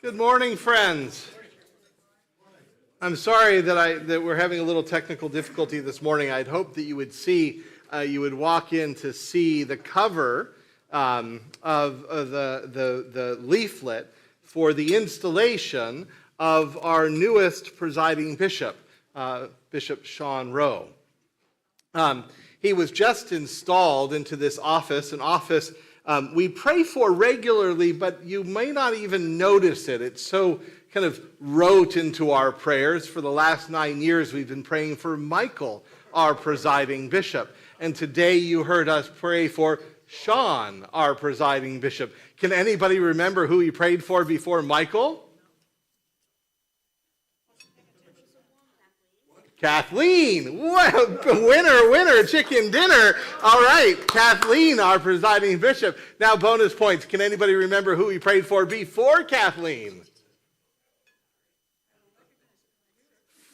Good morning, friends. I'm sorry that we're having a little technical difficulty this morning. I'd hoped that you would walk in to see the cover of the leaflet for the installation of our newest presiding bishop, Bishop Sean Rowe. He was just installed into this office, an office we pray for regularly, but you may not even notice it. It's so kind of rote into our prayers. For the last 9 years, we've been praying for Michael, our presiding bishop. And today you heard us pray for Sean, our presiding bishop. Can anybody remember who we prayed for before Michael? Kathleen. Well, winner, chicken dinner. All right, Kathleen, our presiding bishop. Now, bonus points. Can anybody remember who we prayed for before Kathleen?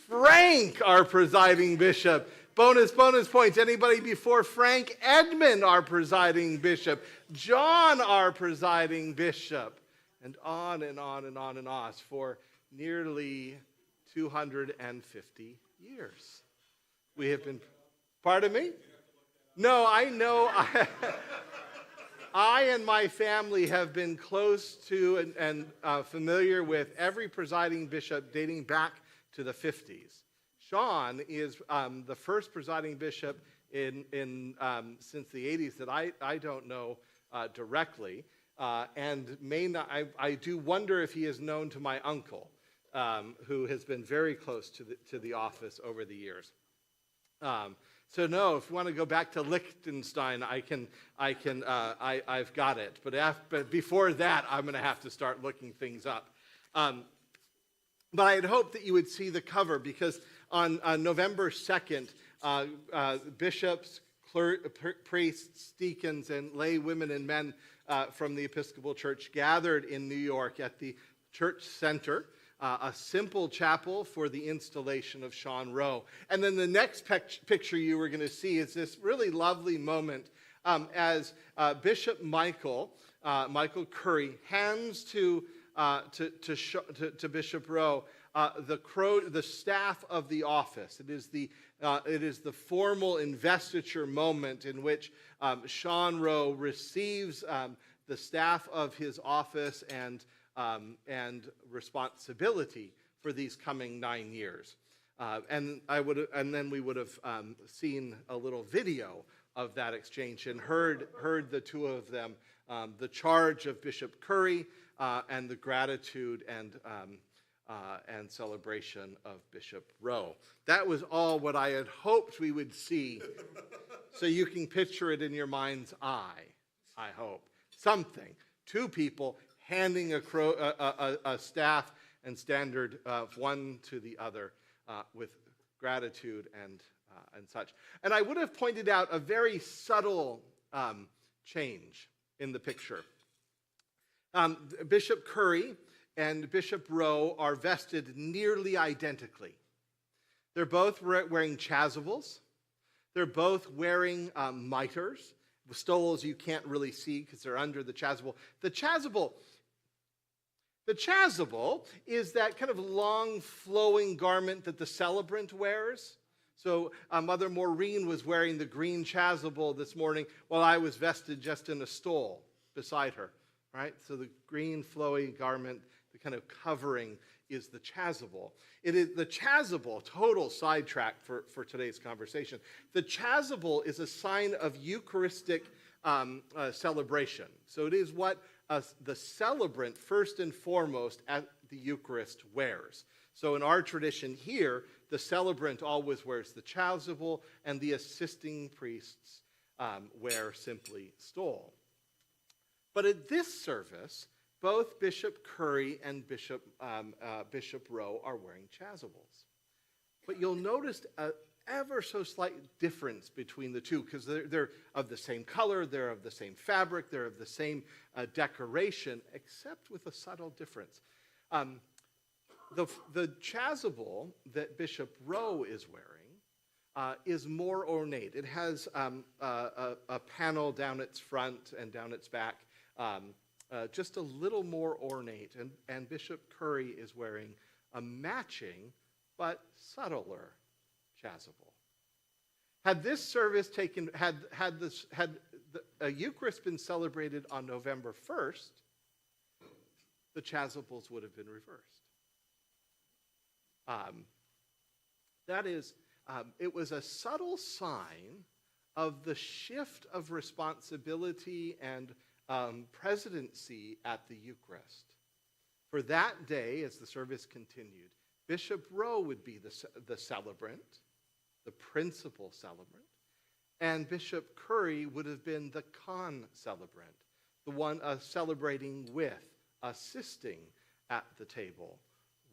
Frank, our presiding bishop. Bonus points. Anybody before Frank? Edmund, our presiding bishop. John, our presiding bishop. And on and on and on and on for nearly 250 years. We have been, pardon me? No, I know. I and my family have been close to and familiar with every presiding bishop dating back to the 50s. Sean is the first presiding bishop in since the 80s that I don't know directly, and may not. I do wonder if he is known to my uncle, who has been very close to the office over the years. So no, if you want to go back to Liechtenstein, I've got it. But before that, I'm going to have to start looking things up. But I had hoped that you would see the cover, because on November 2nd, bishops, priests, deacons, and lay women and men from the Episcopal Church gathered in New York at the church center, a simple chapel for the installation of Sean Rowe. And then the next picture you were going to see is this really lovely moment as Bishop Michael Curry hands to Bishop Rowe the staff of the office. It is the formal investiture moment in which Sean Rowe receives the staff of his office and responsibility for these coming 9 years. And then we would have seen a little video of that exchange and heard the two of them, the charge of Bishop Curry and the gratitude and celebration of Bishop Rowe. That was all what I had hoped we would see, so you can picture it in your mind's eye, I hope. Something. Two people handing a staff and standard one to the other with gratitude and such. And I would have pointed out a very subtle change in the picture. Bishop Curry and Bishop Rowe are vested nearly identically. They're both wearing chasubles. They're both wearing mitres. The stoles you can't really see because they're under the chasuble. The chasuble is that kind of long flowing garment that the celebrant wears. So Mother Maureen was wearing the green chasuble this morning while I was vested just in a stole beside her, right? So the green flowing garment, the kind of covering, is the chasuble. It is the chasuble, total sidetrack for today's conversation. The chasuble is a sign of Eucharistic celebration. So it is what the celebrant, first and foremost, at the Eucharist wears. So in our tradition here, the celebrant always wears the chasuble, and the assisting priests wear simply stole. But at this service, both Bishop Curry and Bishop Rowe are wearing chasubles. But you'll notice an ever so slight difference between the two, because they're of the same color, they're of the same fabric, they're of the same decoration, except with a subtle difference. The chasuble that Bishop Rowe is wearing is more ornate. It has a panel down its front and down its back just a little more ornate, and Bishop Curry is wearing a matching but subtler chasuble. Had this service had a Eucharist been celebrated on November 1st, the chasubles would have been reversed. That is, it was a subtle sign of the shift of responsibility and presidency at the Eucharist. For that day, as the service continued, Bishop Rowe would be the celebrant, the principal celebrant, and Bishop Curry would have been the con-celebrant, the one celebrating with, assisting at the table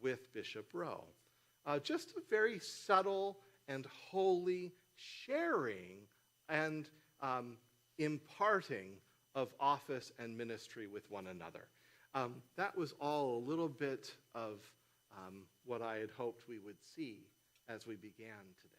with Bishop Rowe. Just a very subtle and holy sharing and imparting of office and ministry with one another. That was all a little bit of what I had hoped we would see as we began today.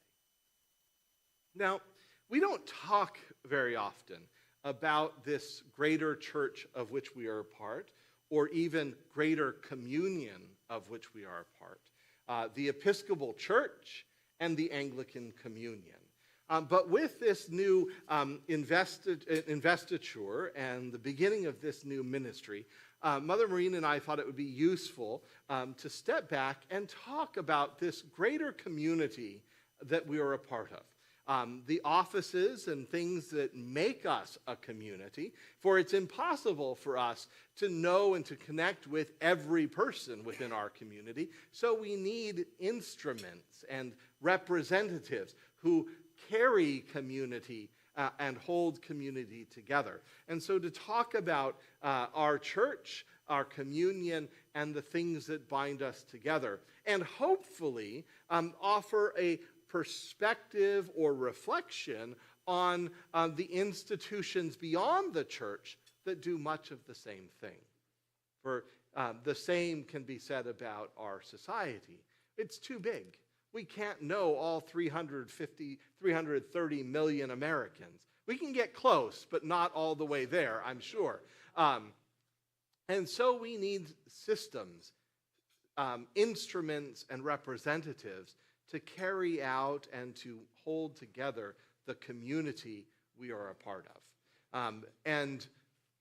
Now, we don't talk very often about this greater church of which we are a part, or even greater communion of which we are a part, the Episcopal Church and the Anglican Communion. But with this new investiture and the beginning of this new ministry, Mother Maureen and I thought it would be useful to step back and talk about this greater community that we are a part of. The offices and things that make us a community, for it's impossible for us to know and to connect with every person within our community, so we need instruments and representatives who carry community and hold community together. And so to talk about our church, our communion, and the things that bind us together, and hopefully offer a perspective or reflection on the institutions beyond the church that do much of the same thing. For the same can be said about our society. It's too big. We can't know all 330 million Americans. We can get close, but not all the way there, I'm sure. And so we need systems, instruments, and representatives to carry out and to hold together the community we are a part of. And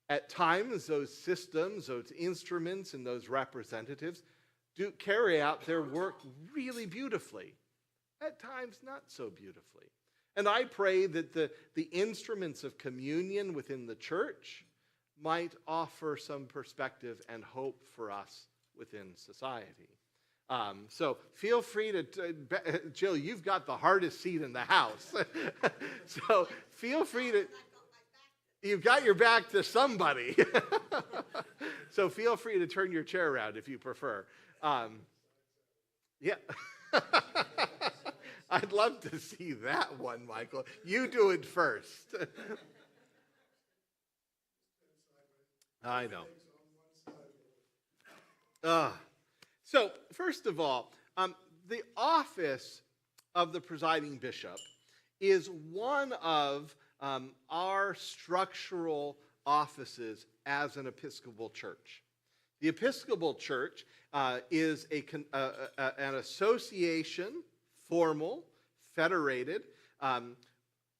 at times, those systems, those instruments, and those representatives do carry out their work really beautifully. At times, not so beautifully. And I pray that the instruments of communion within the church might offer some perspective and hope for us within society. So feel free to, Jill, you've got the hardest seat in the house. So feel free to, you've got your back to somebody. So feel free to turn your chair around if you prefer. Yeah. I'd love to see that one, Michael. You do it first. I know. So, first of all, the office of the presiding bishop is one of our structural offices as an Episcopal church. The Episcopal Church is an association, formal, federated,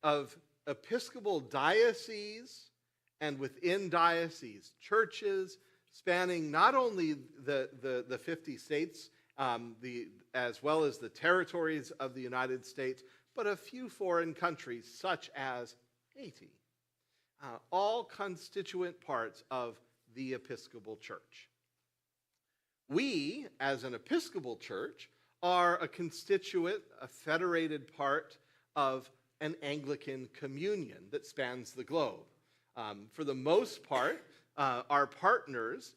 of Episcopal dioceses and within diocese churches, spanning not only the 50 states, as well as the territories of the United States, but a few foreign countries, such as Haiti, all constituent parts of the Episcopal Church. We, as an Episcopal Church, are a constituent, a federated part of an Anglican communion that spans the globe. For the most part, our partners,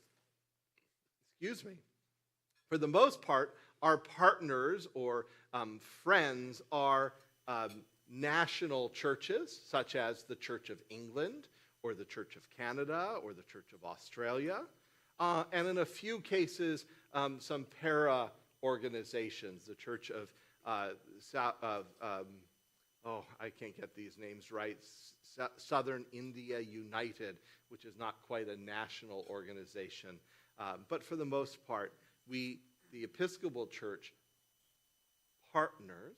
for the most part, our partners or friends are national churches, such as the Church of England, or the Church of Canada, or the Church of Australia, and in a few cases, some para-organizations, the Church of I can't get these names right, Southern India United, which is not quite a national organization. But for the most part, the Episcopal Church, partners,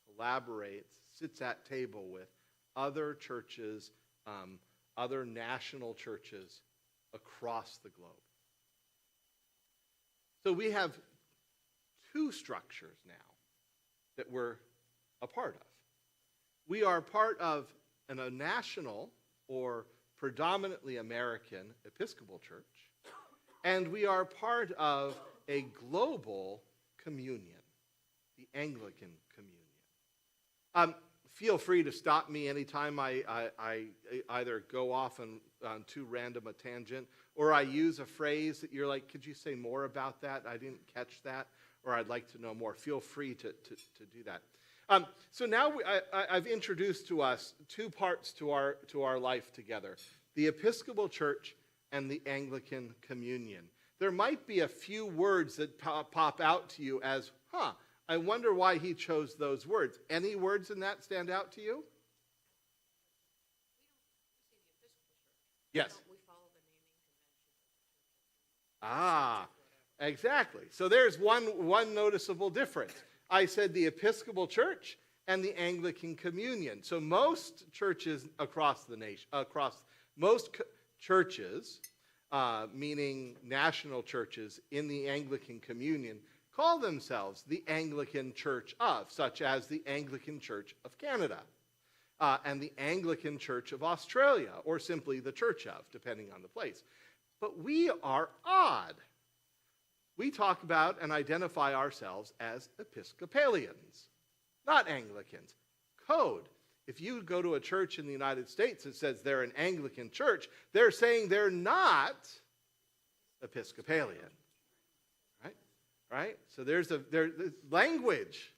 collaborates, sits at table with other churches, other national churches across the globe. So we have two structures now that we're a part of. We are part of a national or predominantly American Episcopal Church, and we are part of a global communion, the Anglican Communion. Feel free to stop me anytime I either go off on too random a tangent, or I use a phrase that you're like, could you say more about that? I didn't catch that, or I'd like to know more. Feel free to do that. So now I've introduced to us two parts to our life together: the Episcopal Church and the Anglican Communion. There might be a few words that pop out to you as, I wonder why he chose those words. Any words in that stand out to you? Yes. We follow the naming convention. Exactly. So there's one noticeable difference. I said the Episcopal Church and the Anglican Communion. So most churches across the nation, churches, meaning national churches in the Anglican Communion, call themselves the Anglican Church of, such as the Anglican Church of Canada and the Anglican Church of Australia, or simply the Church of, depending on the place. But we are odd. We talk about and identify ourselves as Episcopalians, not Anglicans. Code. If you go to a church in the United States that says they're an Anglican church, they're saying they're not Episcopalian. Right? So there's language,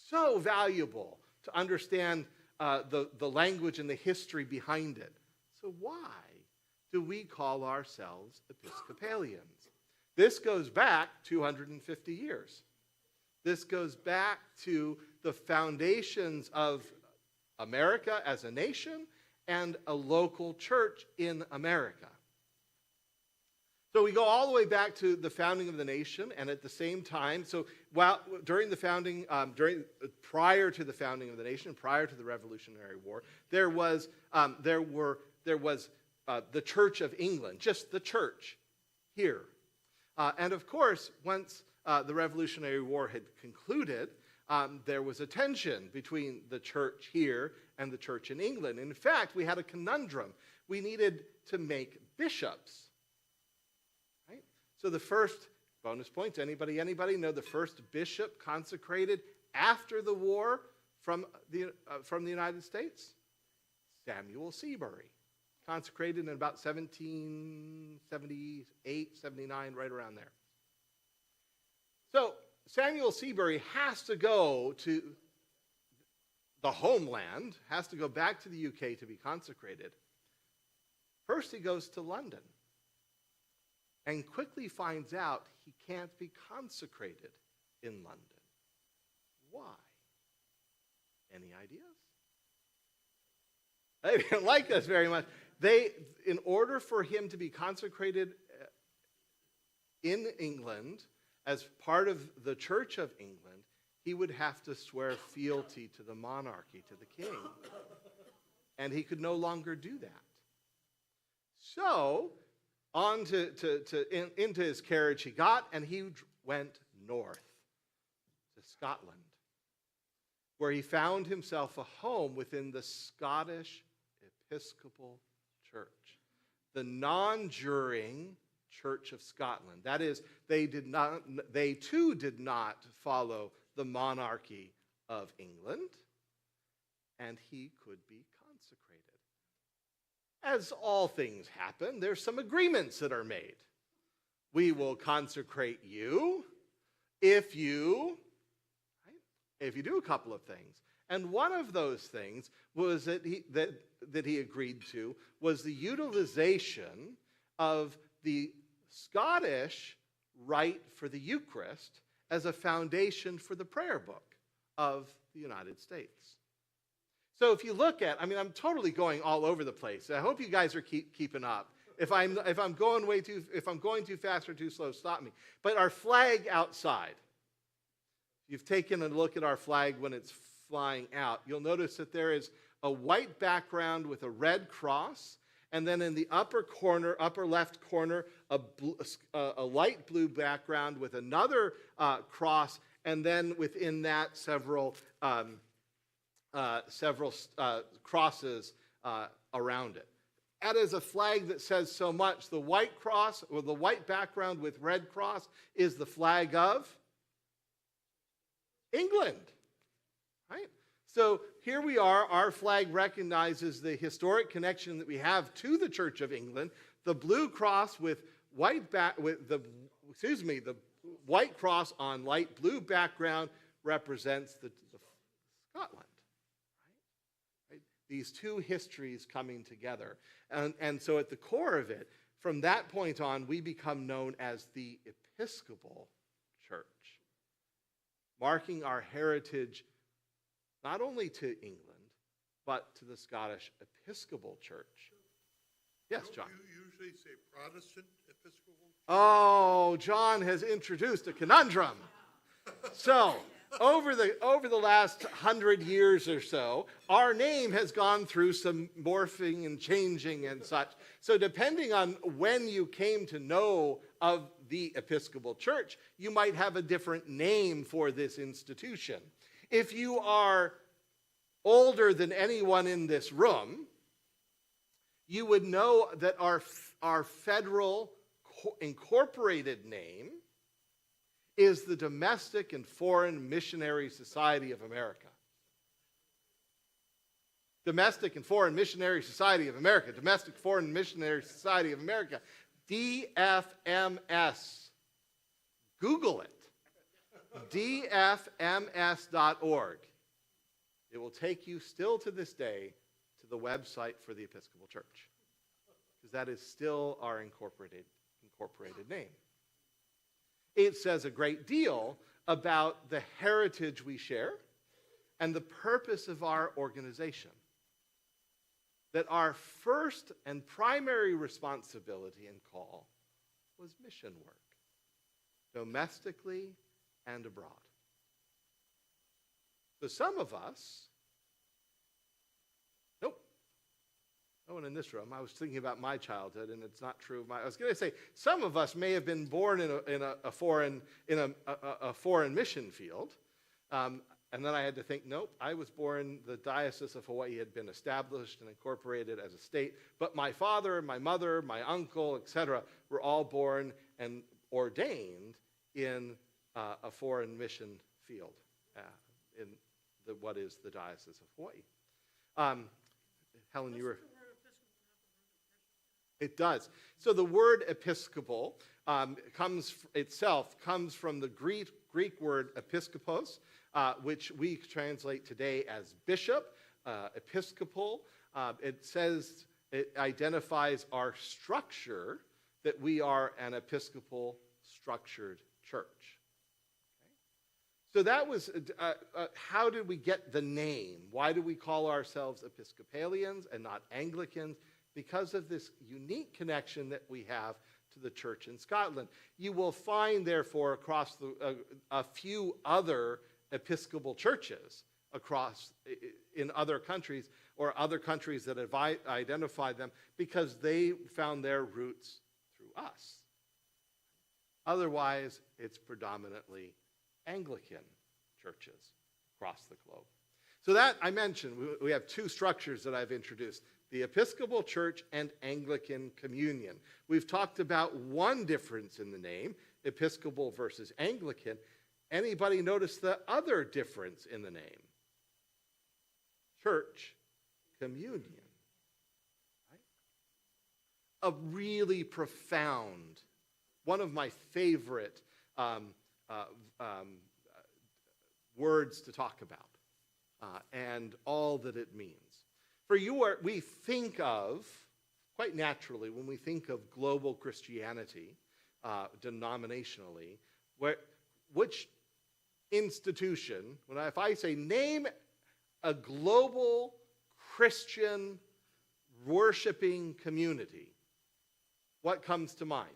so valuable to understand the language and the history behind it. So why do we call ourselves Episcopalians? This goes back 250 years. This goes back to the foundations of America as a nation and a local church in America. So we go all the way back to the founding of the nation, and at the same time, during the founding, prior to the founding of the nation, prior to the Revolutionary War, there was the Church of England, just the church here. And of course, once the Revolutionary War had concluded, there was a tension between the church here and the church in England. In fact, we had a conundrum. We needed to make bishops. Right? So the first, bonus points, anybody know the first bishop consecrated after the war from the United States? Samuel Seabury. Consecrated in about 1778, 79, right around there. So Samuel Seabury has to go to the homeland, has to go back to the UK to be consecrated. First he goes to London and quickly finds out he can't be consecrated in London. Why? Any ideas? They didn't like us very much. In order for him to be consecrated in England as part of the Church of England, he would have to swear fealty to the monarchy, to the king. And he could no longer do that. So, into his carriage he got, and he went north to Scotland, where he found himself a home within the Scottish Episcopal Church, the non-juring Church of Scotland. That is, they too did not follow the monarchy of England, and he could be consecrated. As all things happen, there's some agreements that are made. We will consecrate you if you do a couple of things. And one of those things was that he agreed to was the utilization of the Scottish rite for the Eucharist as a foundation for the prayer book of the United States. So if you look at, I'm totally going all over the place. I hope you guys are keeping up. If I'm going too fast or too slow, stop me. But our flag outside, you've taken a look at our flag when it's flying out. You'll notice that there is a white background with a red cross, and then in the upper left corner, a light blue background with another cross, and then within that several crosses around it. That is a flag that says so much. The white cross, or the white background with red cross, is the flag of England, right? So here we are. Our flag recognizes the historic connection that we have to the Church of England. The blue cross with the white cross on light blue background represents the Scotland. Right? These two histories coming together. And so at the core of it, from that point on, we become known as the Episcopal Church, marking our heritage not only to England, but to the Scottish Episcopal Church. Yes, John? You usually say Protestant Episcopal? Oh, John has introduced a conundrum. So, over the last 100 years or so, our name has gone through some morphing and changing and such. So depending on when you came to know of the Episcopal Church, you might have a different name for this institution. If you are older than anyone in this room, you would know that our federal incorporated name is the Domestic and Foreign Missionary Society of America. Domestic and Foreign Missionary Society of America. Domestic Foreign Missionary Society of America. DFMS. Google it. dfms.org. It will take you still to this day to the website for the Episcopal Church, because that is still our incorporated name. It says a great deal about the heritage we share and the purpose of our organization. That our first and primary responsibility and call was mission work, domestically and abroad. So some of us, no one in this room. I was thinking about my childhood, and it's not true. I was going to say some of us may have been born in a foreign mission field, and then I had to think, nope. I was born. The Diocese of Hawaii had been established and incorporated as a state, but my father, my mother, my uncle, etc., were all born and ordained in a foreign mission field in what is the Diocese of Hawaii. Helen, you were. It does. So the word Episcopal comes from the Greek word episkopos, which we translate today as bishop, episcopal. It identifies our structure, that we are an episcopal structured church. Okay? So that was, how did we get the name? Why do we call ourselves Episcopalians and not Anglicans? Because of this unique connection that we have to the church in Scotland. You will find, therefore, across a few other Episcopal churches in other countries, or other countries that have identified them, because they found their roots through us. Otherwise, it's predominantly Anglican churches across the globe. So that I mentioned, we have two structures that I've introduced: the Episcopal Church and Anglican Communion. We've talked about one difference in the name, Episcopal versus Anglican. Anybody notice the other difference in the name? Church communion. Right? A really profound, one of my favorite words to talk about, and all that it means. We think of, quite naturally, when we think of global Christianity, denominationally, which institution, if I say name a global Christian worshiping community, what comes to mind?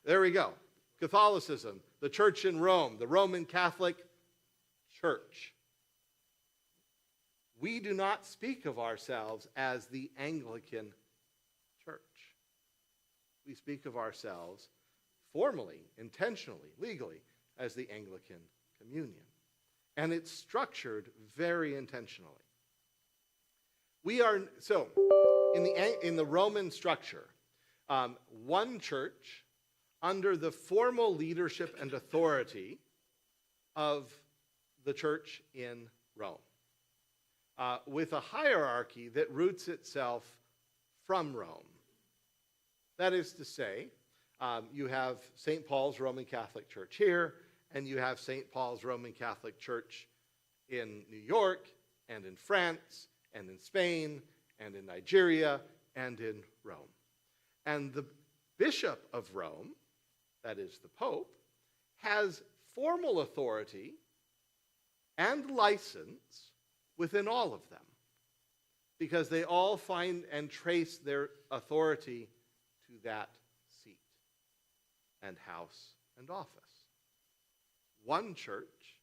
There we go. Catholicism, the church in Rome, the Roman Catholic Church. We do not speak of ourselves as the Anglican Church. We speak of ourselves formally, intentionally, legally, as the Anglican Communion. And it's structured very intentionally. In the Roman structure, one church under the formal leadership and authority of the church in Rome, with a hierarchy that roots itself from Rome. That is to say, you have St. Paul's Roman Catholic Church here, and you have St. Paul's Roman Catholic Church in New York, and in France, and in Spain, and in Nigeria, and in Rome. And the Bishop of Rome, that is the Pope, has formal authority and license within all of them, because they all find and trace their authority to that seat and house and office. One church,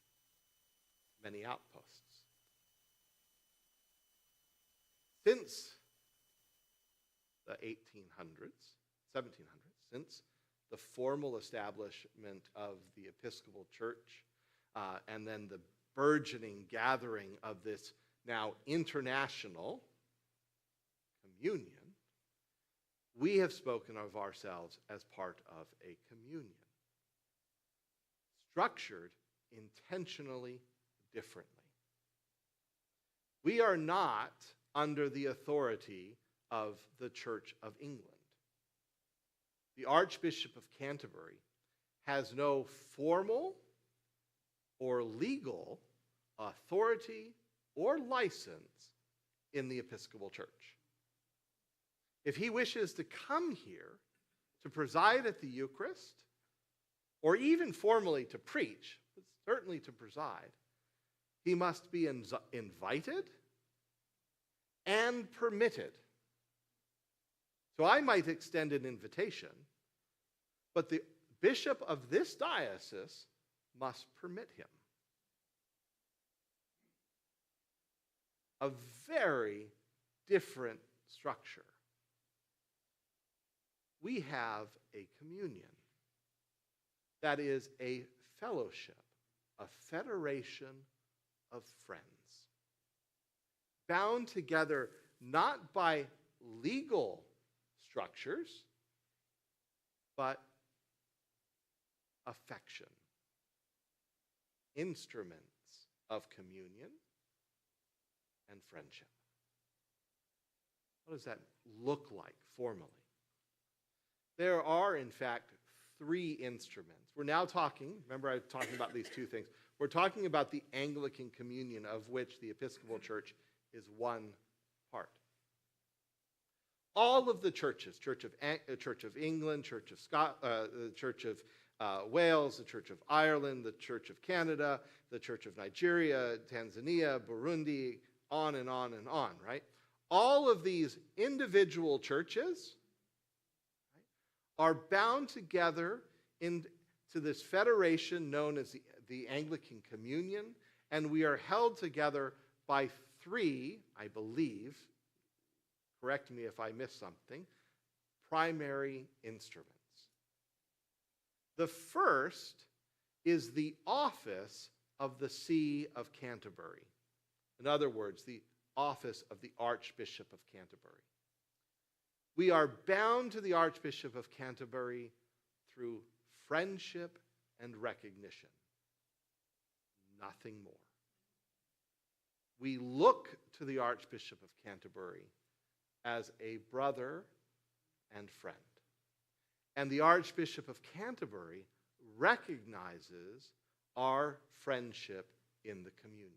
many outposts. Since the 1800s, 1700s, since the formal establishment of the Episcopal Church, and then the burgeoning gathering of this now international communion, we have spoken of ourselves as part of a communion, structured intentionally differently. We are not under the authority of the Church of England. The Archbishop of Canterbury has no formal or legal authority or license in the Episcopal Church. If he wishes to come here to preside at the Eucharist, or even formally to preach, but certainly to preside, he must be invited and permitted. So I might extend an invitation, but the bishop of this diocese must permit him. A very different structure. We have a communion that is a fellowship, a federation of friends, bound together not by legal structures, but affection, instruments of communion and friendship. What does that look like formally? There are, in fact, 3 instruments. We're now talking, remember I was talking about these 2 things. We're talking about the Anglican communion, of which the Episcopal Church is one part. All of the churches, Church of England, Church of Church of Wales, the Church of Ireland, the Church of Canada, the Church of Nigeria, Tanzania, Burundi, on and on and on, right? All of these individual churches are bound together into this federation known as the Anglican Communion, and we are held together by 3, I believe, correct me if I miss something, primary instruments. The first is the office of the See of Canterbury. In other words, the office of the Archbishop of Canterbury. We are bound to the Archbishop of Canterbury through friendship and recognition. Nothing more. We look to the Archbishop of Canterbury as a brother and friend. And the Archbishop of Canterbury recognizes our friendship in the communion.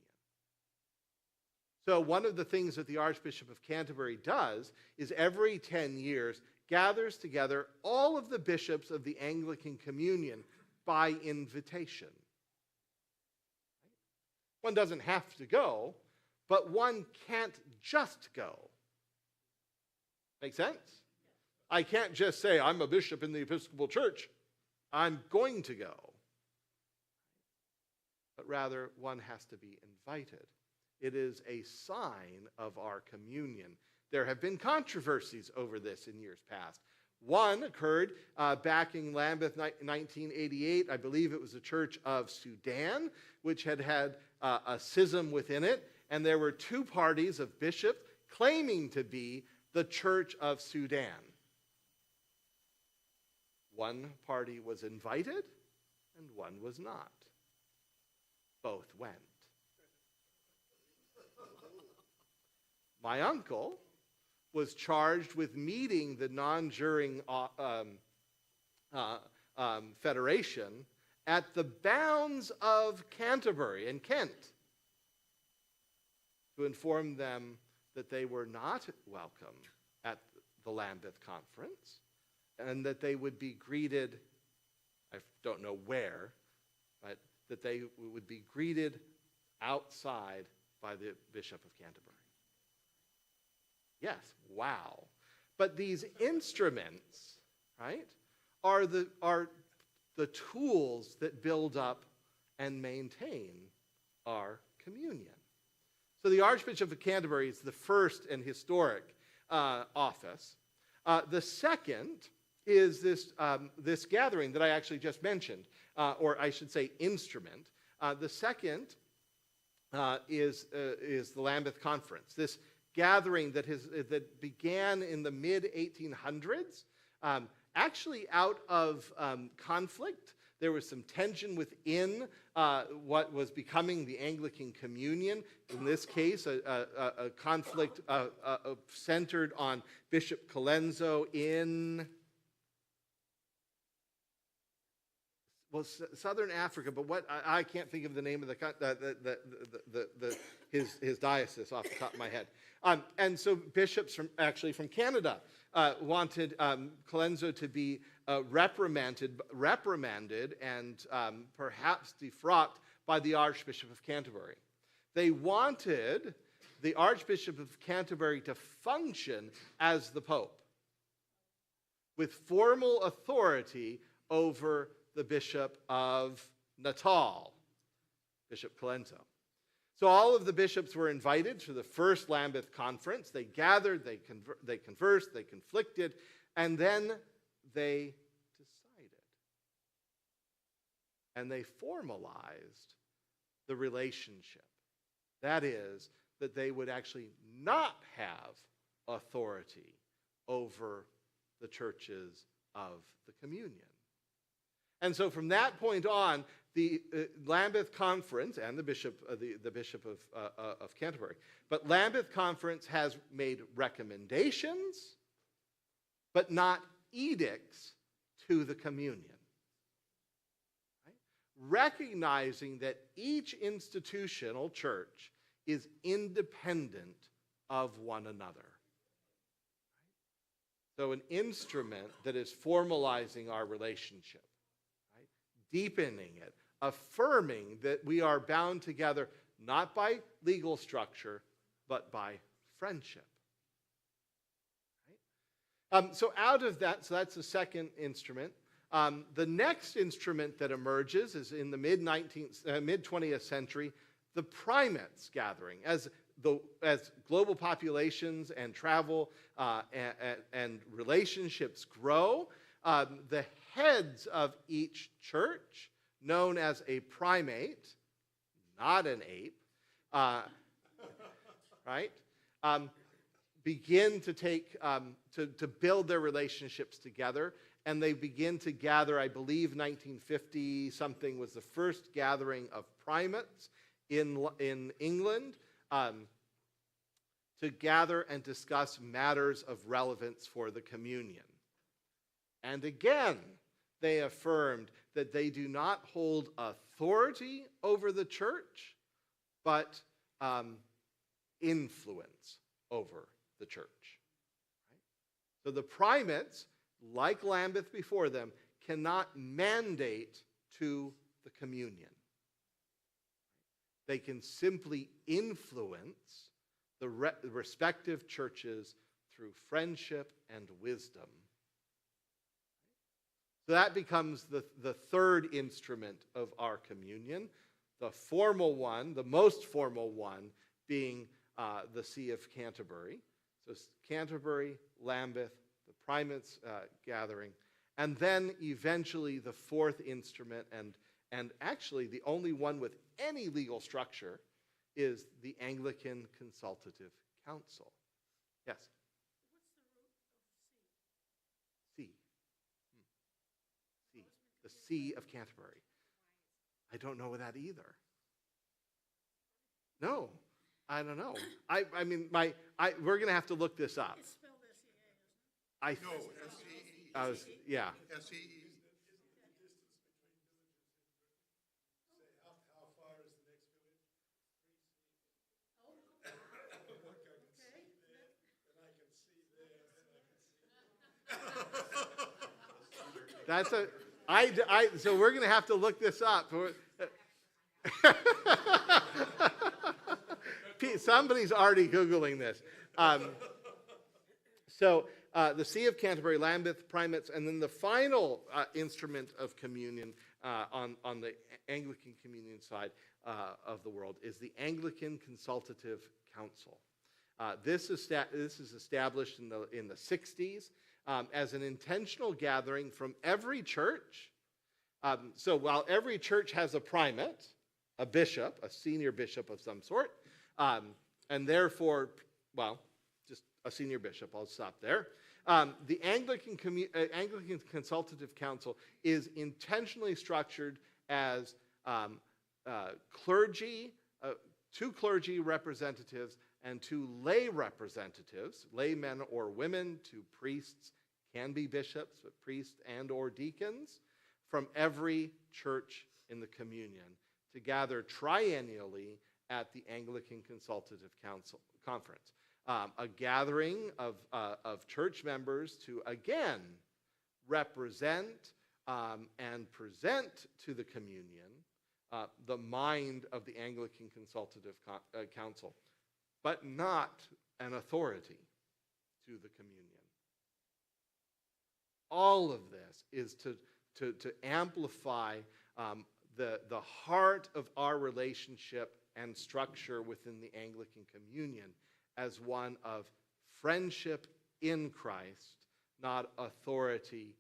So one of the things that the Archbishop of Canterbury does is every 10 years gathers together all of the bishops of the Anglican Communion by invitation. One doesn't have to go, but one can't just go. Make sense? I can't just say, I'm a bishop in the Episcopal Church. I'm going to go. But rather, one has to be invited. It is a sign of our communion. There have been controversies over this in years past. One occurred back in Lambeth, 1988. I believe it was the Church of Sudan, which had a schism within it. And there were two parties of bishops claiming to be the Church of Sudan. One party was invited and one was not. Both went. My uncle was charged with meeting the non-juring federation at the bounds of Canterbury and Kent to inform them that they were not welcome at the Lambeth Conference and that they would be greeted, I don't know where, but that they would be greeted outside by the Bishop of Canterbury. Yes, wow. But these instruments, right, are the tools that build up and maintain our communion. So the Archbishop of Canterbury is the first and historic office. The second is this gathering that I actually just mentioned, or I should say instrument. The second is the Lambeth Conference. This gathering that began in the mid-1800s, actually out of conflict. There was some tension within what was becoming the Anglican Communion. In this case, a conflict centered on Bishop Colenso in Southern Africa, but what I can't think of the name of his diocese off the top of my head. And so bishops from Canada wanted Colenso to be reprimanded and perhaps defrocked by the Archbishop of Canterbury. They wanted the Archbishop of Canterbury to function as the Pope with formal authority over the Bishop of Natal, Bishop Colenso. So all of the bishops were invited to the first Lambeth Conference. They gathered, they conversed, they conflicted, and then they decided. And they formalized the relationship. That is, that they would actually not have authority over the churches of the communion. And so from that point on, the Lambeth Conference and the Bishop of Canterbury, but Lambeth Conference has made recommendations, but not edicts to the communion. Right? Recognizing that each institutional church is independent of one another. So an instrument that is formalizing our relationship, deepening it, affirming that we are bound together not by legal structure, but by friendship. Right? So out of that, so that's the second instrument. The next instrument that emerges is in the mid-20th century, the primates gathering. As global populations and travel and relationships grow, the heads of each church, known as a primate, not an ape, right, begin to take to build their relationships together, and they begin to gather. I believe 1950 something was the first gathering of primates in England to gather and discuss matters of relevance for the communion. And again, they affirmed that they do not hold authority over the church, but influence over the church. Right? So the primates, like Lambeth before them, cannot mandate to the communion. They can simply influence the respective churches through friendship and wisdom. So that becomes the third instrument of our communion. The formal one, the most formal one, being the See of Canterbury. So Canterbury, Lambeth, the primates gathering, and then eventually the fourth instrument, and actually the only one with any legal structure, is the Anglican Consultative Council. Yes? See. See. The See of Canterbury. I don't know that either. No, I don't know. I mean, we're going to have to look this up. It's spelled S-E-A, isn't it? No, S-E-E. Yeah. S-E-E. That's so we're going to have to look this up. Somebody's already Googling this. So the See of Canterbury, Lambeth, primates, and then the final instrument of communion on the Anglican communion side of the world is the Anglican Consultative Council. This is established in the 60s as an intentional gathering from every church. So while every church has a primate, a bishop, a senior bishop of some sort, and therefore, well, just a senior bishop, I'll stop there. The Anglican Consultative Council is intentionally structured as clergy, two clergy representatives and two lay representatives, laymen or women, two priests, can be bishops, but priests and or deacons, from every church in the communion to gather triennially at the Anglican Consultative Council Conference. A gathering of church members to, again, represent and present to the communion the mind of the Anglican Consultative Council, but not an authority to the communion. All of this is to amplify the heart of our relationship and structure within the Anglican communion as one of friendship in Christ, not authority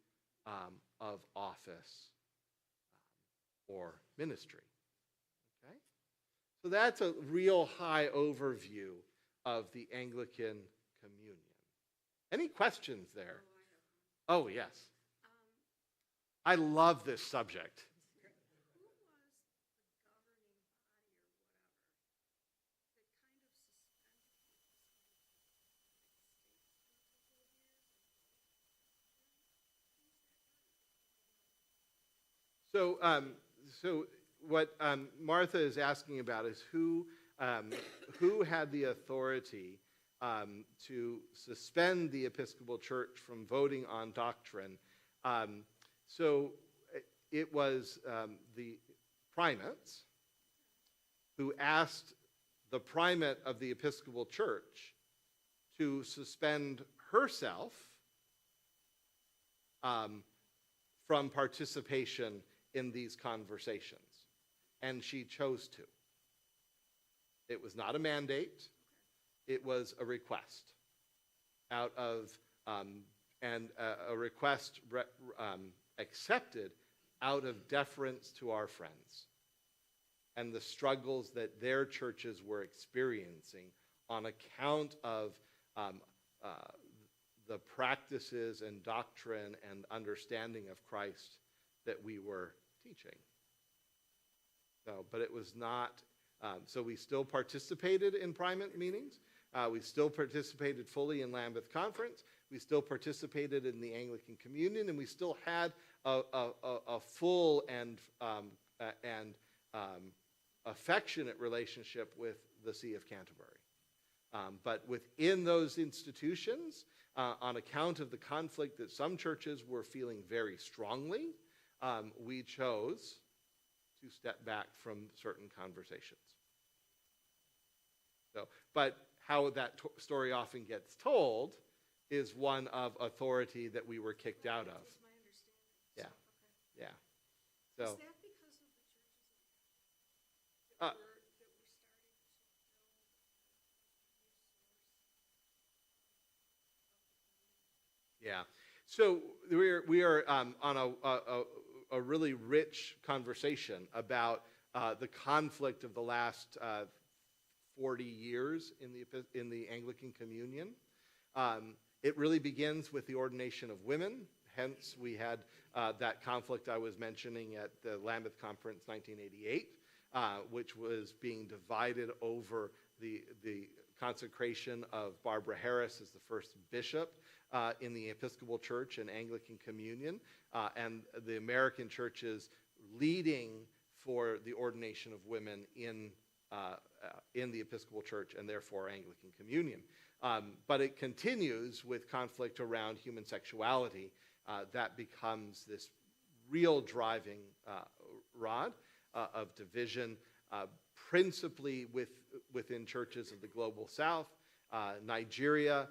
of office or ministry. Okay? So that's a real high overview of the Anglican communion. Any questions there? Oh, yes. I love this subject. So what Martha is asking about is who had the authority to suspend the Episcopal Church from voting on doctrine. So it was the primates who asked the primate of the Episcopal Church to suspend herself from participation in these conversations. And she chose to. It was not a mandate. It was a request out of, and a request accepted out of deference to our friends and the struggles that their churches were experiencing on account of the practices and doctrine and understanding of Christ that we were teaching. So, but it was not, so we still participated in primate meetings. We still participated fully in Lambeth Conference. We still participated in the Anglican Communion, and we still had a full and affectionate relationship with the See of Canterbury. But within those institutions, on account of the conflict that some churches were feeling very strongly, we chose to step back from certain conversations. So, but how that story often gets told is one of authority that we were kicked out of. Is my understanding. Yeah. So, okay. Yeah. Is So, that because of the churches uh, that were starting to yeah. So we are on a really rich conversation about the conflict of the last 40 years in the Anglican Communion. It really begins with the ordination of women. Hence, we had that conflict I was mentioning at the Lambeth Conference 1988, which was being divided over the consecration of Barbara Harris as the first bishop in the Episcopal Church and Anglican Communion, and the American churches leading for the ordination of women in the Episcopal Church and therefore Anglican Communion. But it continues with conflict around human sexuality. That becomes this real driving rod of division, principally within churches of the global south, Nigeria,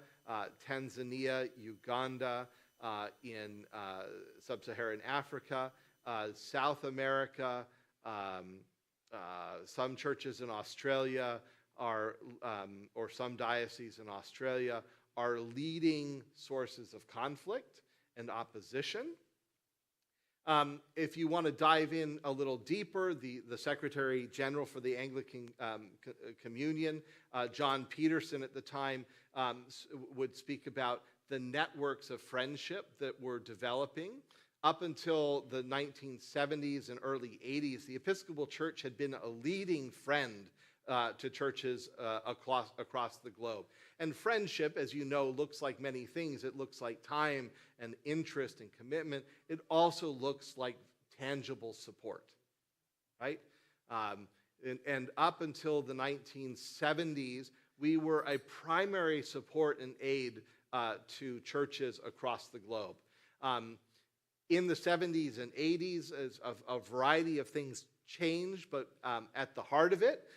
Tanzania, Uganda, in sub-Saharan Africa, South America, some churches in Australia are, or some dioceses in Australia are leading sources of conflict and opposition. If you want to dive in a little deeper, the Secretary General for the Anglican Communion, John Peterson at the time, would speak about the networks of friendship that were developing. Up until the 1970s and early 80s, the Episcopal Church had been a leading friend to churches across the globe. And friendship, as you know, looks like many things. It looks like time and interest and commitment. It also looks like tangible support, right? And up until the 1970s, we were a primary support and aid to churches across the globe. In the 70s and 80s, as a variety of things changed, but at the heart of it,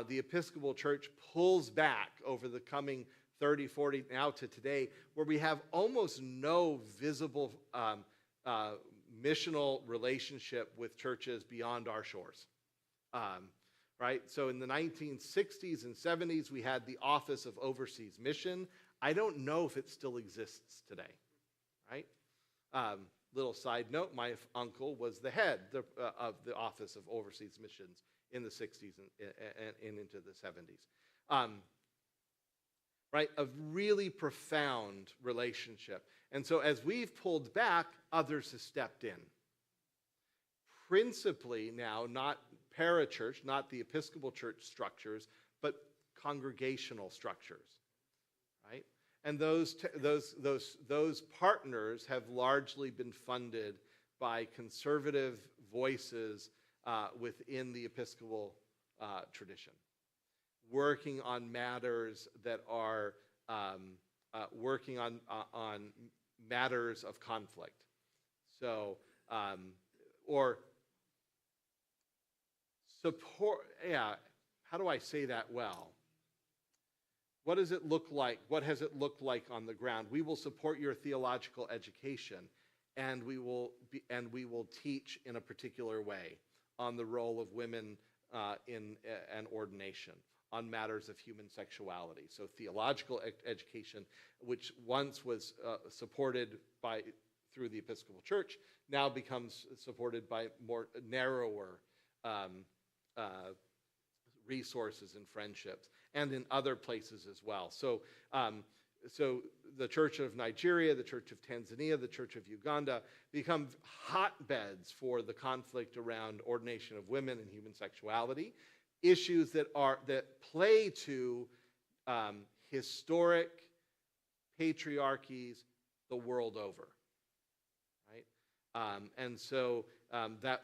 the Episcopal Church pulls back over the coming 30, 40, now to today, where we have almost no visible missional relationship with churches beyond our shores. Right? So in the 1960s and 70s, we had the Office of Overseas Mission. I don't know if it still exists today, right? Little side note, my uncle was the head of the Office of Overseas Missions in the 60s and into the 70s. Right? A really profound relationship. And so as we've pulled back, others have stepped in. Principally now, not parachurch, not the Episcopal Church structures, but congregational structures, right? And those partners have largely been funded by conservative voices within the Episcopal tradition, working on matters that are working on matters of conflict. So, or support, yeah, how do I say that well? What does it look like? What has it looked like on the ground? We will support your theological education, and we will teach in a particular way on the role of women in an ordination, on matters of human sexuality. So theological education, which once was supported through the Episcopal Church, now becomes supported by more narrower resources and friendships, and in other places as well. So, so the Church of Nigeria, the Church of Tanzania, the Church of Uganda become hotbeds for the conflict around ordination of women and human sexuality, issues that play to historic patriarchies the world over, right? And so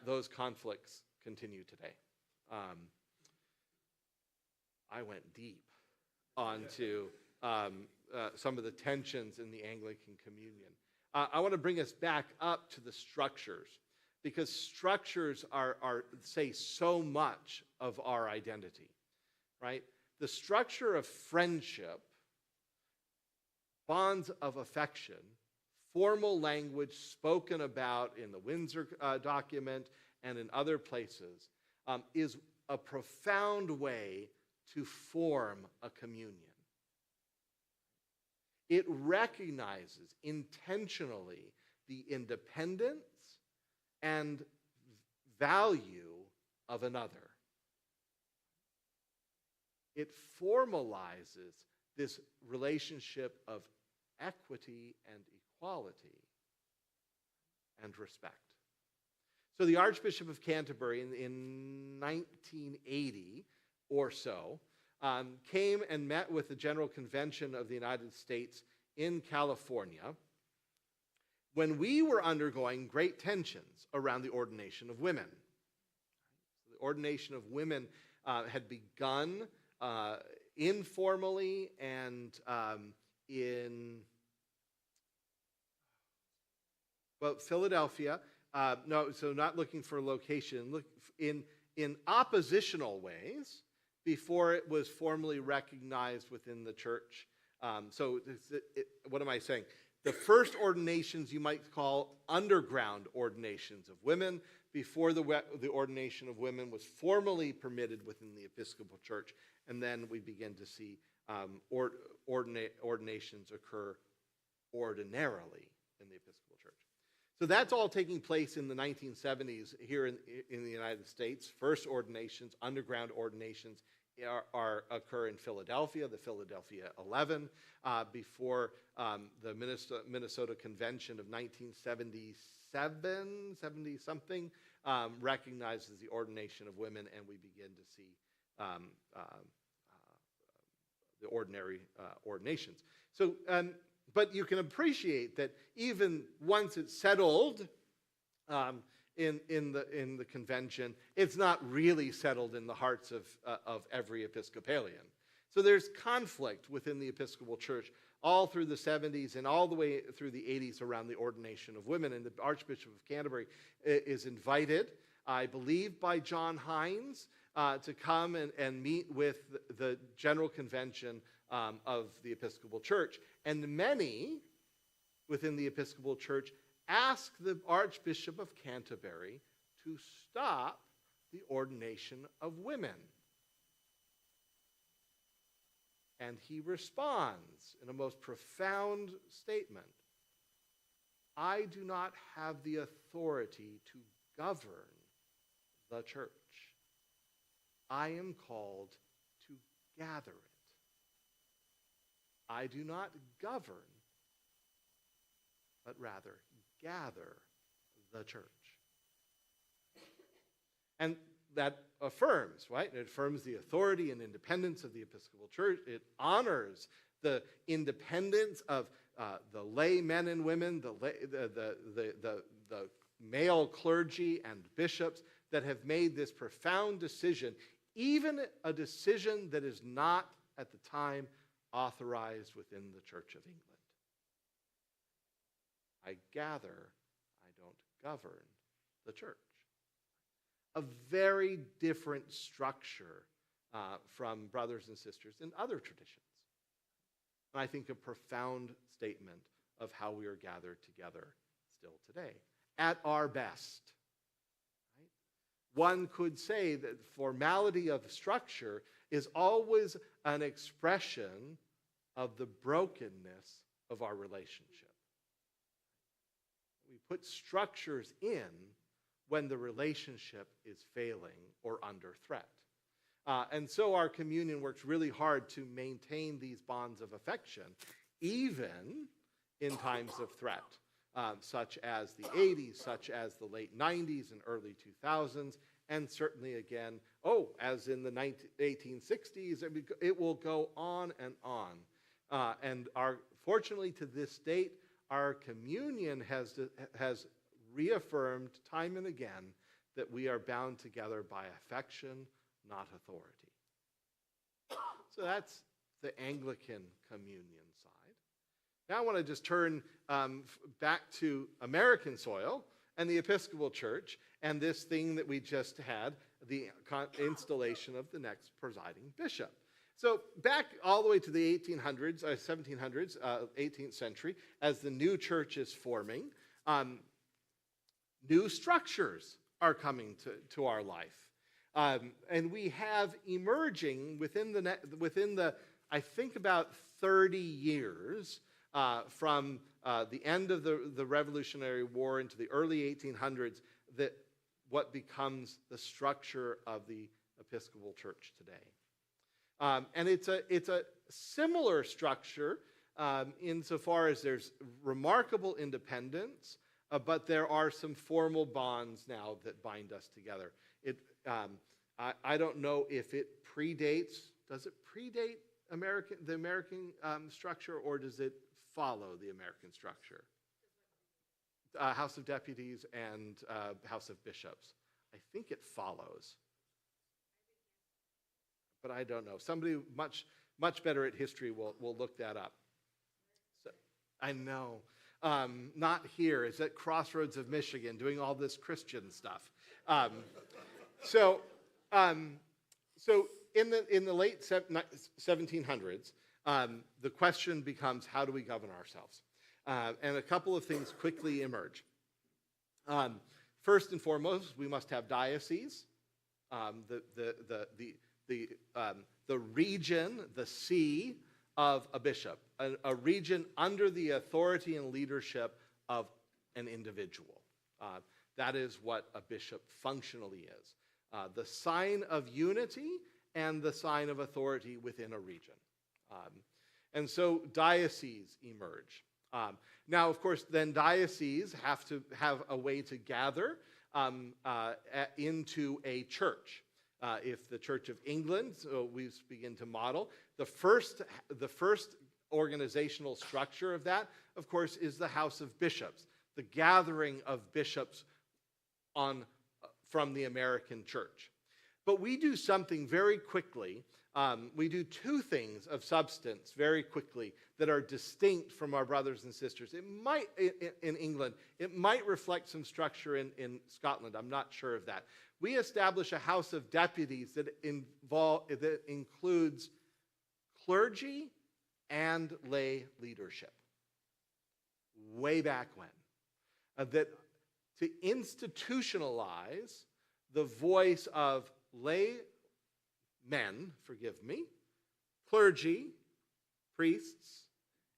those conflicts continue today. I went deep onto some of the tensions in the Anglican Communion. I want to bring us back up to the structures, because structures say so much of our identity, right? the structure of friendship, bonds of affection, formal language spoken about in the Windsor document and in other places, is a profound way to form a communion. It recognizes intentionally the independence and value of another. It formalizes this relationship of equity and equality and respect. So the Archbishop of Canterbury in 1980 or so came and met with the General Convention of the United States in California when we were undergoing great tensions around the ordination of women. So the ordination of women had begun informally and in Philadelphia. No, so not looking for a location. Look in oppositional ways before it was formally recognized within the church. What am I saying? The first ordinations you might call underground ordinations of women before the ordination of women was formally permitted within the Episcopal Church, and then we begin to see ordinations occur ordinarily in the Episcopal Church. So that's all taking place in the 1970s here in the United States. First ordinations, underground ordinations occur in Philadelphia, the Philadelphia 11, before the Minnesota Convention of 1977, 70-something, recognizes the ordination of women, and we begin to see the ordinary ordinations. So, but you can appreciate that even once it's settled in the convention, it's not really settled in the hearts of every Episcopalian. So there's conflict within the Episcopal Church all through the 70s and all the way through the 80s around the ordination of women. And the Archbishop of Canterbury is invited, I believe, by John Hines to come and meet with the General Convention of the Episcopal Church. And many within the Episcopal Church ask the Archbishop of Canterbury to stop the ordination of women. And he responds in a most profound statement: I do not have the authority to govern the church. I am called to gather it. I do not govern, but rather gather the church. And that affirms, right? It affirms the authority and independence of the Episcopal Church. It honors the independence of the lay men and women, the male clergy and bishops that have made this profound decision, even a decision that is not at the time authorized within the Church of England. I gather, I don't govern the church. A very different structure from brothers and sisters in other traditions. And I think a profound statement of how we are gathered together still today, at our best. Right? One could say that formality of structure is always an expression of the brokenness of our relationship. We put structures in when the relationship is failing or under threat. And so our communion works really hard to maintain these bonds of affection, even in times of threat, such as the 80s, such as the late 90s and early 2000s, and certainly again, as in the 1860s, it will go on and on. And fortunately to this date, our communion has reaffirmed time and again that we are bound together by affection, not authority. So that's the Anglican communion side. Now I want to just turn back to American soil and the Episcopal Church and this thing that we just had, the installation of the next presiding bishop. So back all the way to the 1800s, 1700s, 18th century, as the new church is forming, new structures are coming to our life. And we have emerging within the I think about 30 years from the end of the Revolutionary War into the early 1800s, that what becomes the structure of the Episcopal Church today. And it's a similar structure insofar as there's remarkable independence, but there are some formal bonds now that bind us together. I don't know if it predates. Does it predate the American structure, or does it follow the American structure? House of Deputies and House of Bishops. I think it follows, but I don't know. Somebody much better at history will look that up. So, I know. Not here. It's at Crossroads of Michigan doing all this Christian stuff. So in the late 1700s, the question becomes, how do we govern ourselves? And a couple of things quickly emerge. First and foremost, we must have dioceses. The region, the see of a bishop, a region under the authority and leadership of an individual. That is what a bishop functionally is. The sign of unity and the sign of authority within a region. And so dioceses emerge. Now, of course, then dioceses have to have a way to gather into a church. If the Church of England, so we begin to model, the first organizational structure of that, of course, is the House of Bishops, the gathering of bishops from the American church. But we do something very quickly. We do two things of substance very quickly that are distinct from our brothers and sisters. It might, in England, it might reflect some structure in Scotland. I'm not sure of that. We establish a House of Deputies that includes clergy and lay leadership. Way back when. That to institutionalize the voice of lay men, forgive me, clergy, priests,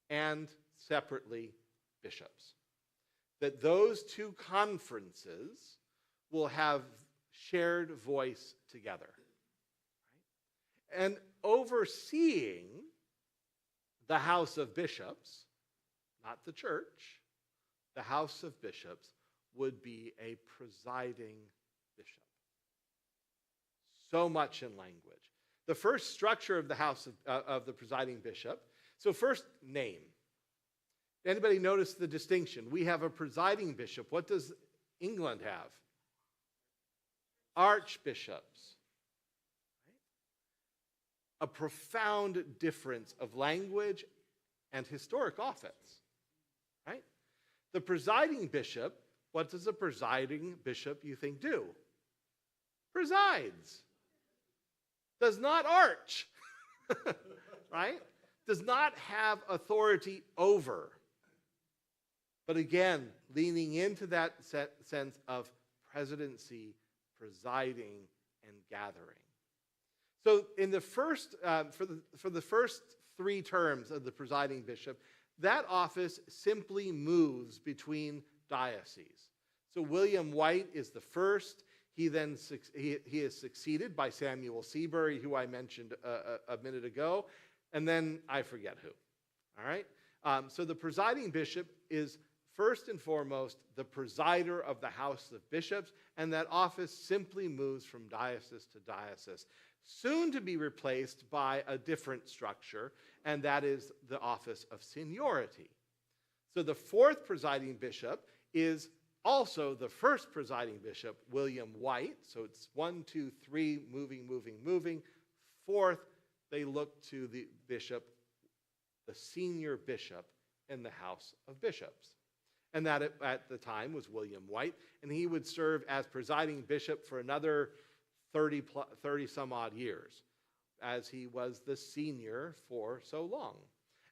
and separately bishops. That those two conferences will have shared voice together. Right? And overseeing the House of Bishops, not the church, the House of Bishops would be a presiding bishop. So much in language. The first structure of the House of the presiding bishop. So first, name. Anybody notice the distinction? We have a presiding bishop. What does England have? Archbishops. Right? A profound difference of language and historic office. Right? The presiding bishop, what does a presiding bishop, you think, do? Presides. Does not arch. Right? Does not have authority over. But again, leaning into that sense of presidency, presiding, and gathering. So in the first, for the first 3 terms of the presiding bishop, that office simply moves between dioceses. So William White is the first. He is succeeded by Samuel Seabury, who I mentioned a minute ago, and then I forget who. All right? So the presiding bishop is first and foremost the presider of the House of Bishops, and that office simply moves from diocese to diocese, soon to be replaced by a different structure, and that is the office of seniority. So the 4th presiding bishop is also the first presiding bishop, William White. So it's 1, 2, 3, moving. 4th, they look to the bishop, the senior bishop in the House of Bishops. And that at the time was William White, and he would serve as presiding bishop for another 30 some odd years. as he was the senior for so long.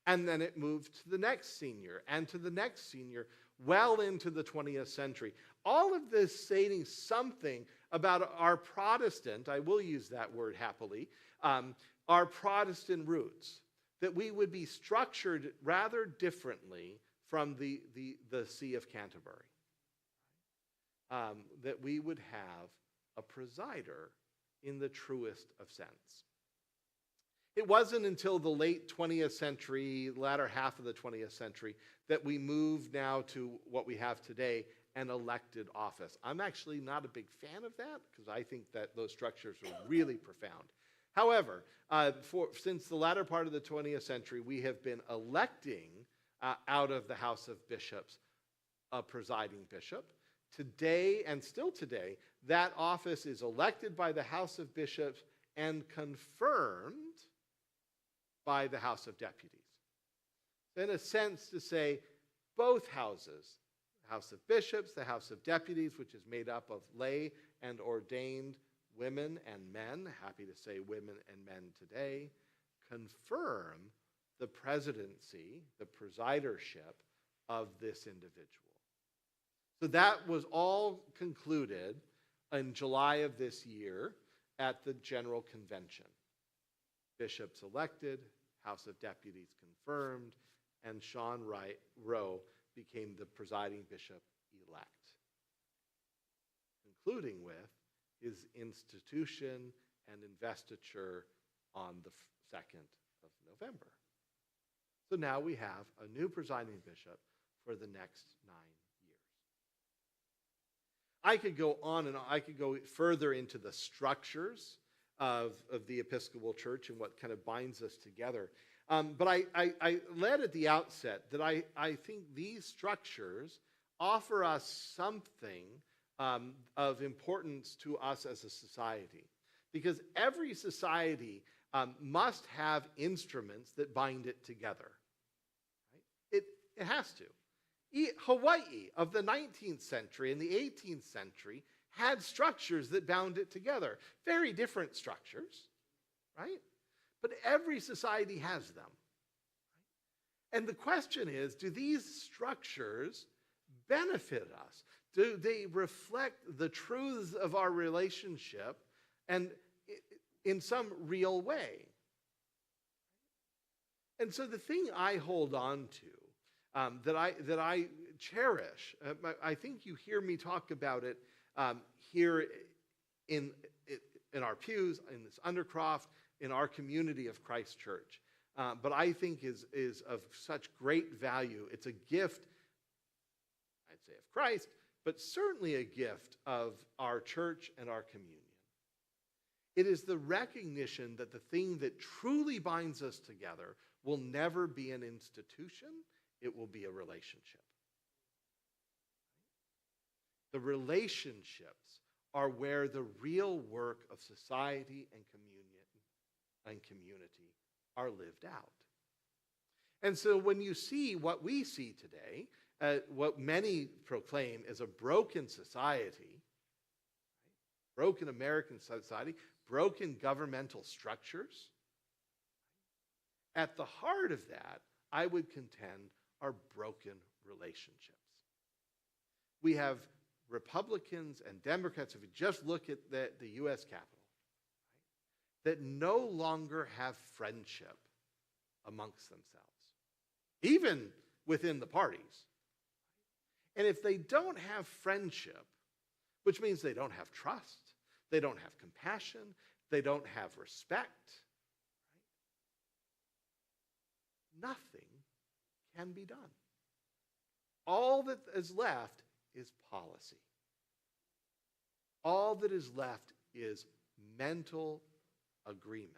And then it moved to the next senior and to the next senior, well into the 20th century. All of this saying something about our Protestant, I will use that word happily, our Protestant roots, that we would be structured rather differently from the See of Canterbury. That we would have a presider in the truest of sense. It wasn't until the late 20th century, latter half of the 20th century, that we moved now to what we have today, an elected office. I'm actually not a big fan of that because I think that those structures are really profound. However, since the latter part of the 20th century, we have been electing out of the House of Bishops a presiding bishop. Today, and still today, that office is elected by the House of Bishops and confirmed by the House of Deputies. In a sense, to say both houses, the House of Bishops, the House of Deputies, which is made up of lay and ordained women and men, happy to say women and men today, confirm the presidency, the presidership of this individual. So that was all concluded in July of this year at the General Convention. Bishops elected, House of Deputies confirmed, and Sean Rowe became the presiding bishop-elect, concluding with his institution and investiture on the 2nd of November. So now we have a new presiding bishop for the next 9 years. I could go on and on. I could go further into the structures of the Episcopal Church and what kind of binds us together. But I led at the outset that I think these structures offer us something of importance to us as a society. Because every society must have instruments that bind it together. Right? It has to. Hawaii of the 19th century and the 18th century had structures that bound it together. Very different structures, right? But every society has them. And the question is, do these structures benefit us? Do they reflect the truths of our relationship and in some real way? And so the thing I hold on to, that I cherish, I think you hear me talk about it here in our pews, in this Undercroft, in our community of Christ Church. But I think is of such great value. It's a gift, I'd say, of Christ, but certainly a gift of our church and our communion. It is the recognition that the thing that truly binds us together will never be an institution, it will be a relationship. The relationships are where the real work of society and community are lived out. And so when you see what we see today, what many proclaim as a broken society, broken American society, broken governmental structures, at the heart of that, I would contend, are broken relationships. We have Republicans and Democrats, if you just look at the U.S. Capitol, that no longer have friendship amongst themselves, even within the parties. And if they don't have friendship, which means they don't have trust, they don't have compassion, they don't have respect, nothing can be done. All that is left is policy. All that is left is mental agreement,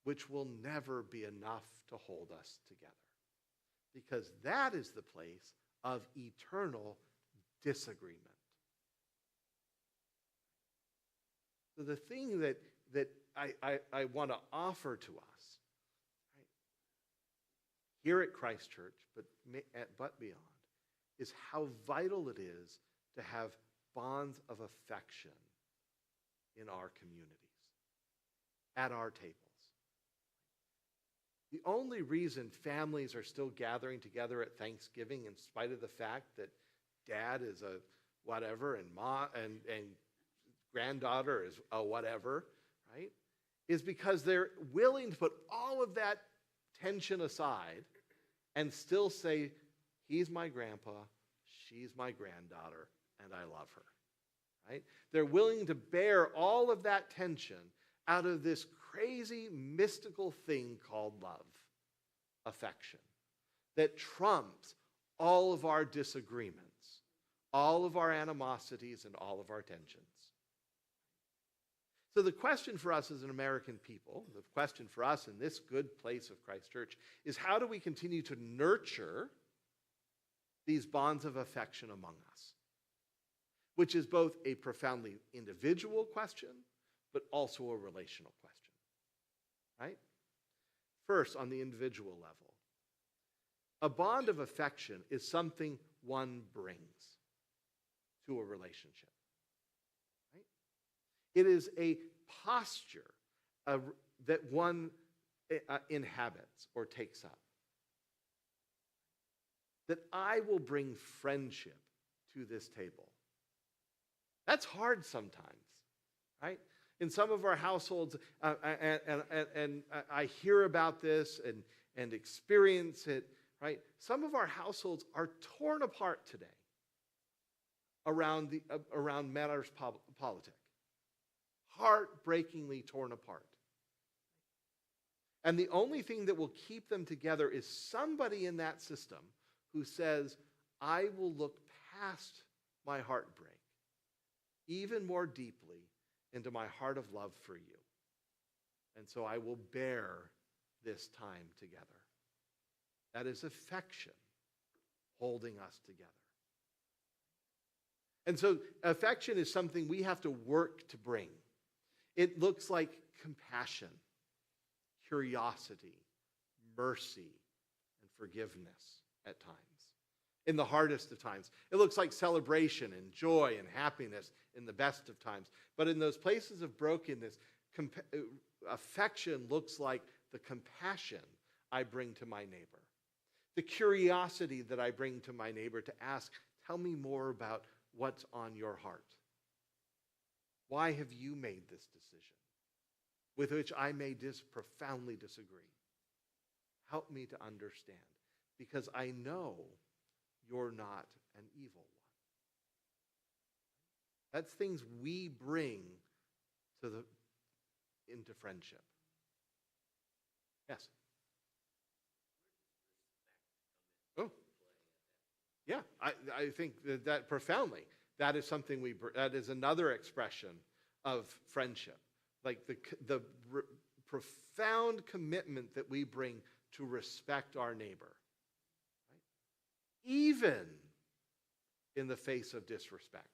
which will never be enough to hold us together, because that is the place of eternal disagreement. So the thing that I want to offer to us, right, here at Christ Church, but beyond, is how vital it is to have bonds of affection in our communities. at our tables. The only reason families are still gathering together at Thanksgiving, in spite of the fact that dad is a whatever and mom and granddaughter is a whatever, right, is because they're willing to put all of that tension aside and still say, he's my grandpa, she's my granddaughter, and I love her, right? They're willing to bear all of that tension out of this crazy mystical thing called love, affection, that trumps all of our disagreements, all of our animosities, and all of our tensions. So the question for us as an American people, the question for us in this good place of Christ Church, is how do we continue to nurture these bonds of affection among us? Which is both a profoundly individual question, but also a relational question, right? First, on the individual level, a bond of affection is something one brings to a relationship. It is a posture that one inhabits or takes up. That I will bring friendship to this table. That's hard sometimes, right? In some of our households, and I hear about this and experience it, right? Some of our households are torn apart today around matters politic. Heartbreakingly torn apart. And the only thing that will keep them together is somebody in that system who says, I will look past my heartbreak even more deeply into my heart of love for you. And so I will bear this time together. That is affection holding us together. And so affection is something we have to work to bring. It looks like compassion, curiosity, mercy, and forgiveness at times. In the hardest of times. It looks like celebration and joy and happiness in the best of times. But in those places of brokenness, affection looks like the compassion I bring to my neighbor. The curiosity that I bring to my neighbor to ask, tell me more about what's on your heart. Why have you made this decision with which I may profoundly disagree? Help me to understand, because I know you're not an evil one. That's things we bring into friendship. Yes? Oh. Yeah, I think that profoundly. That is something that is another expression of friendship. Like the profound commitment that we bring to respect our neighbor. Right? Even in the face of disrespect.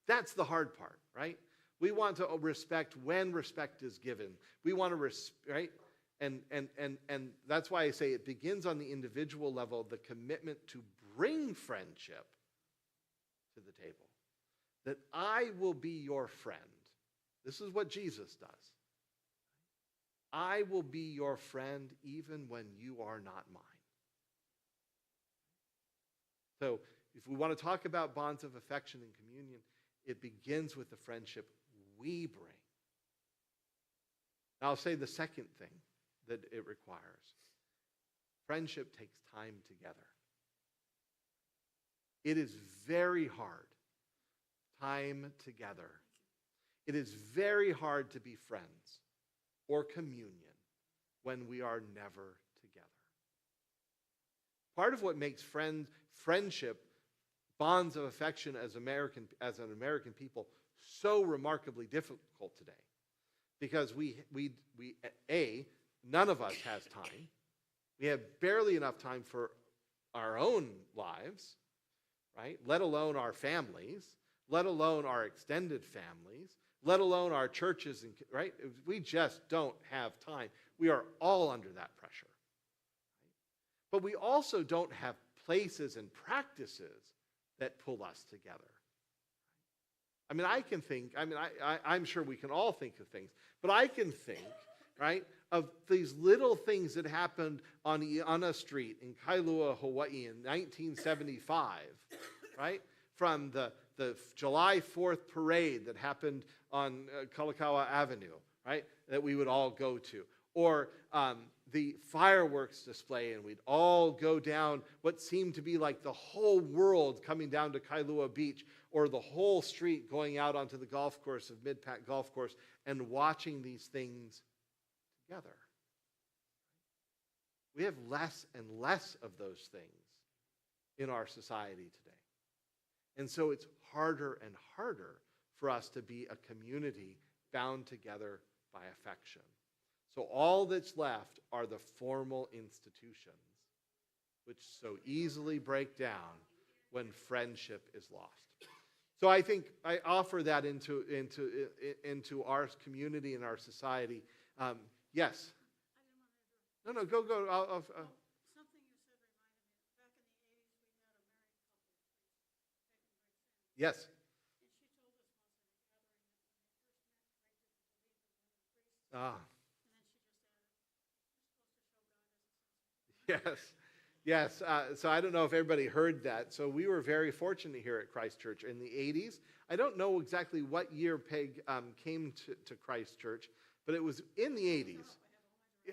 That's the hard part, right? We want to respect when respect is given. We want to right? And that's why I say it begins on the individual level, the commitment to bring friendship to the table. That I will be your friend. This is what Jesus does. I will be your friend even when you are not mine. So if we want to talk about bonds of affection and communion, it begins with the friendship we bring. Now I'll say the second thing that it requires. Friendship takes time together. It is very hard. Time together. It is very hard to be friends or communion when we are never together. Part of what makes friendship, bonds of affection as an American people, so remarkably difficult today, because none of us has time. We have barely enough time for our own lives, right? Let alone our families, let alone our extended families, let alone our churches, right? We just don't have time. We are all under that pressure. Right? But we also don't have places and practices that pull us together. I mean, I'm sure we can all think of things, but I can think right? Of these little things that happened on Iana Street in Kailua, Hawaii in 1975, right? From the July 4th parade that happened on Kalakaua Avenue, right? That we would all go to. Or the fireworks display, and we'd all go down what seemed to be like the whole world coming down to Kailua Beach, or the whole street going out onto the golf course of Mid-Pac Golf Course and watching these things together. We have less and less of those things in our society today. And so it's harder and harder for us to be a community bound together by affection. So all that's left are the formal institutions, which so easily break down when friendship is lost. So I think I offer that into our community and our society. Yes? No, go. Something you said reminded me, back in the 80s, we had a married couple. Yes. And she told us once at a gathering that when they first met, Greg didn't believe that one of the priests, Ah. and then she just added, we're supposed to show God as a sense of Yes. Yes, so I don't know if everybody heard that. So we were very fortunate here at Christ Church in the 80s. I don't know exactly what year Peg came to Christ Church, but it was in the 80s.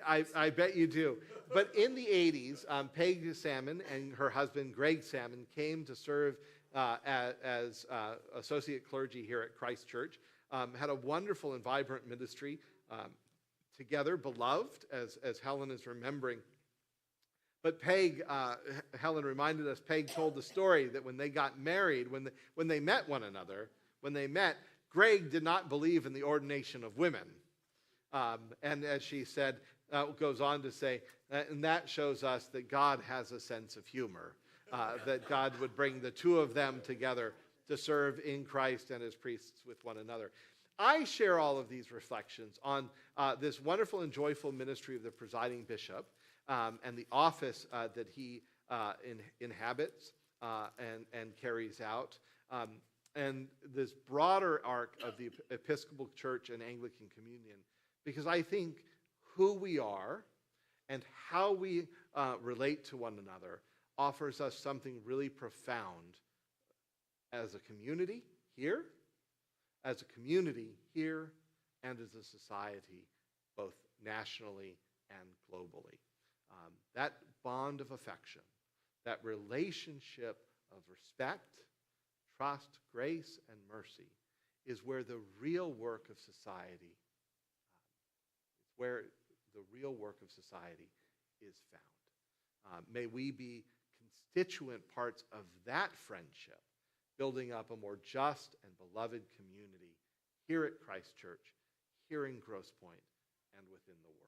I bet you do. But in the 80s, Peg Salmon and her husband Greg Salmon came to serve as associate clergy here at Christ Church. Had a wonderful and vibrant ministry together, beloved, as Helen is remembering. But Peg, Helen reminded us, Peg told the story that when they got married, when they met one another, Greg did not believe in the ordination of women. And as she said, goes on to say, and that shows us that God has a sense of humor, that God would bring the two of them together to serve in Christ and as priests with one another. I share all of these reflections on this wonderful and joyful ministry of the presiding bishop, and the office that he inhabits and carries out, and this broader arc of the Episcopal Church and Anglican Communion, because I think who we are and how we relate to one another offers us something really profound as a community here, and as a society, both nationally and globally. That bond of affection, that relationship of respect, trust, grace, and mercy is where the real work of society is found. May we be constituent parts of that friendship, building up a more just and beloved community here at Christ Church, here in Grosse Pointe, and within the world.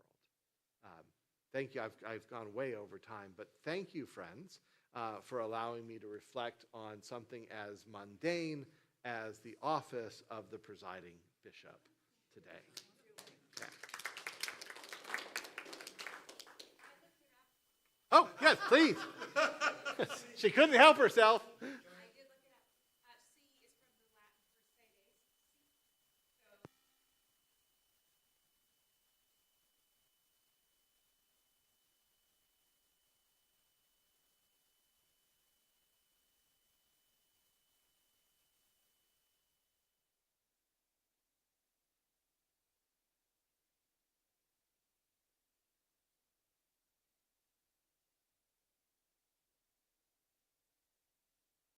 Thank you. I've gone way over time, but thank you, friends, for allowing me to reflect on something as mundane as the office of the presiding bishop today. Yeah. Oh, yes, please. She couldn't help herself.